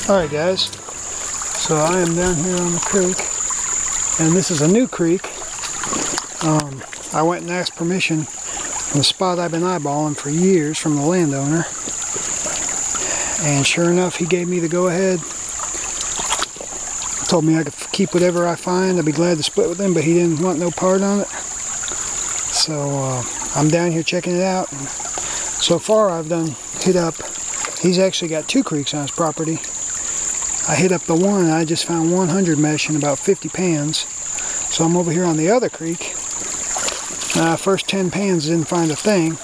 Alright guys, so I am down here on the creek, and this is a new creek. I went and asked permission from the spot I've been eyeballing for years from the landowner, and sure enough he gave me the go-ahead. Told me I could keep whatever I find, I'd be glad to split with him, but he didn't want no part on it. So I'm down here checking it out. So far I've hit up, he's actually got 2 creeks on his property. I hit up the one and I just found 100 mesh and about 50 pans. So I'm over here on the other creek. First 10 pans didn't find a thing.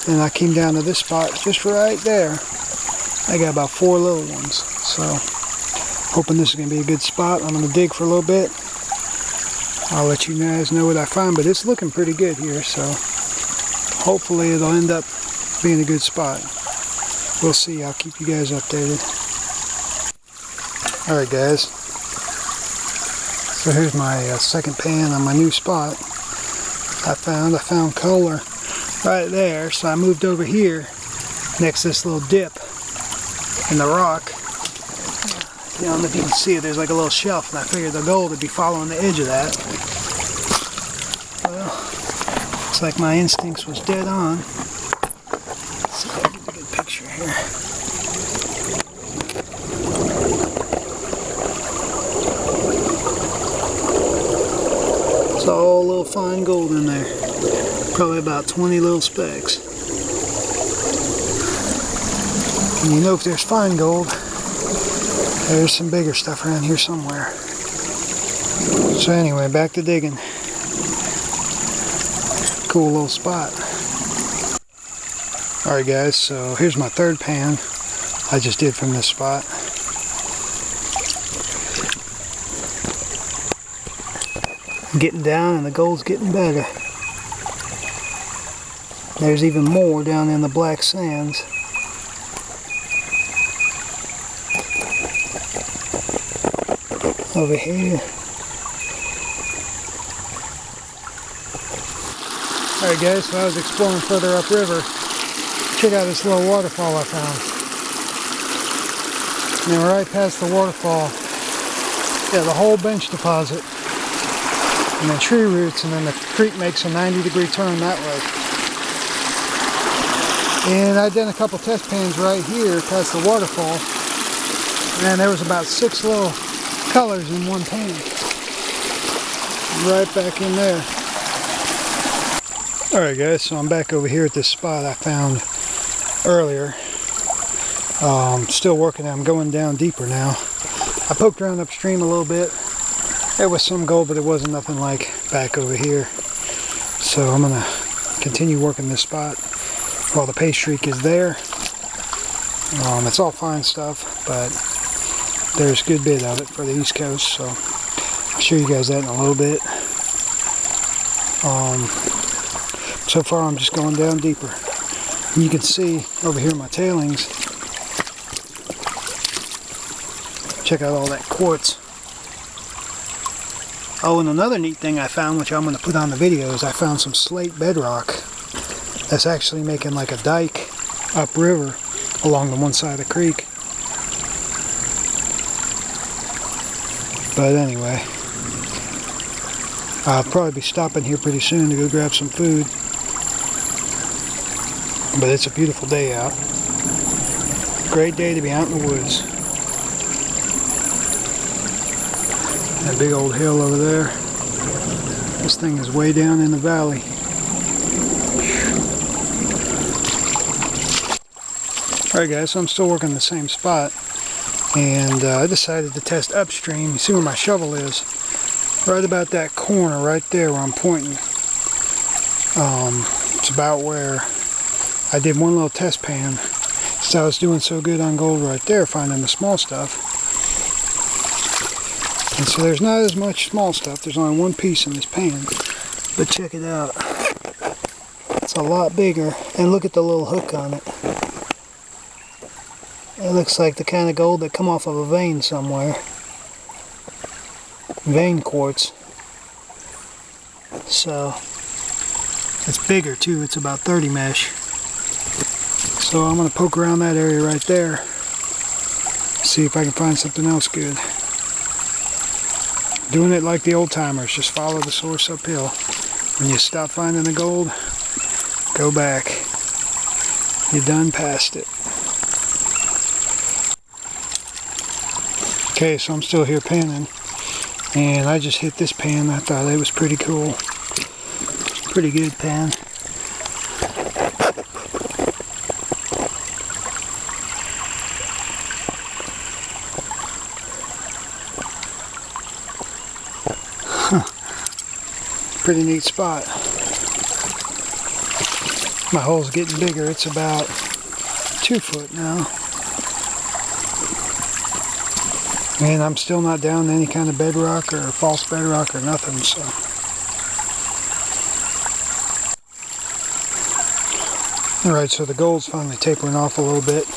Then I came down to this spot just right there. I got about 4 little ones. So hoping this is going to be a good spot. I'm going to dig for a little bit. I'll let you guys know what I find, but it's looking pretty good here. So hopefully it'll end up being a good spot. We'll see. I'll keep you guys updated. Alright guys, so here's my second pan on my new spot. I found color right there, so I moved over here next to this little dip in the rock. I don't know if you can see it, there's like a little shelf, and I figured the gold would be following the edge of that. Well, looks like my instincts was dead on. Let's see if I can get a good picture here. It's all little fine gold in there. Probably about 20 little specks. And you know if there's fine gold, there's some bigger stuff around here somewhere. So anyway, back to digging. Cool little spot. Alright guys, so here's my third pan I just did from this spot. Getting down and the gold's getting better. There's even more down in the black sands. Over here. Alright guys, so I was exploring further upriver. Check out this little waterfall I found. And right past the waterfall, yeah, the whole bench deposit. And then tree roots, and then the creek makes a 90-degree turn that way. And I done a couple test pans right here past the waterfall, and there was about 6 little colors in one pan. Right back in there. Alright guys, so I'm back over here at this spot I found earlier. Still working, I'm going down deeper now. I poked around upstream a little bit. There was some gold, but it wasn't nothing like back over here. So I'm going to continue working this spot while the pay streak is there. It's all fine stuff, but there's a good bit of it for the East Coast, so I'll show you guys that in a little bit. So far I'm just going down deeper. And you can see over here my tailings. Check out all that quartz. Oh, and another neat thing I found, which I'm going to put on the video, is I found some slate bedrock that's actually making like a dike upriver along the one side of the creek. But anyway, I'll probably be stopping here pretty soon to go grab some food. But it's a beautiful day out. Great day to be out in the woods. That big old hill over there. This thing is way down in the valley. Alright guys, so I'm still working the same spot. And I decided to test upstream. You see where my shovel is? Right about that corner right there where I'm pointing. It's about where I did one little test pan. So I was doing so good on gold right there, finding the small stuff. And so there's not as much small stuff. There's only one piece in this pan. But check it out. It's a lot bigger. And look at the little hook on it. It looks like the kind of gold that come off of a vein somewhere. Vein quartz. So it's bigger too. It's about 30 mesh. So I'm going to poke around that area right there. See if I can find something else good. Doing it like the old timers, just follow the source uphill. When you stop finding the gold, go back. You're done past it. Okay, so I'm still here panning, and I just hit this pan. I thought it was pretty cool. Pretty good pan. Pretty neat spot. My hole's getting bigger. It's about 2 foot now. And I'm still not down to any kind of bedrock or false bedrock or nothing, so. Alright, so the gold's finally tapering off a little bit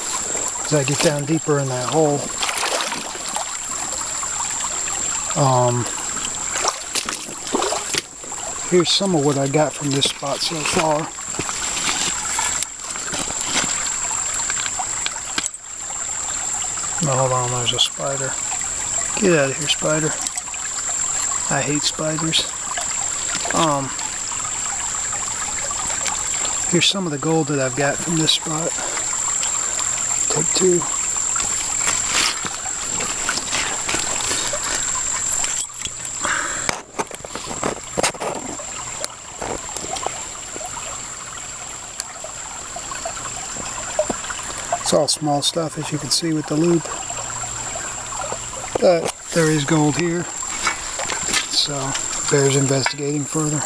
as I get down deeper in that hole. Here's some of what I got from this spot so far. No, hold on, there's a spider. Get out of here, spider. I hate spiders. Here's some of the gold that I've got from this spot. Take 2. It's all small stuff, as you can see with the loop. But there is gold here, so bears investigating further.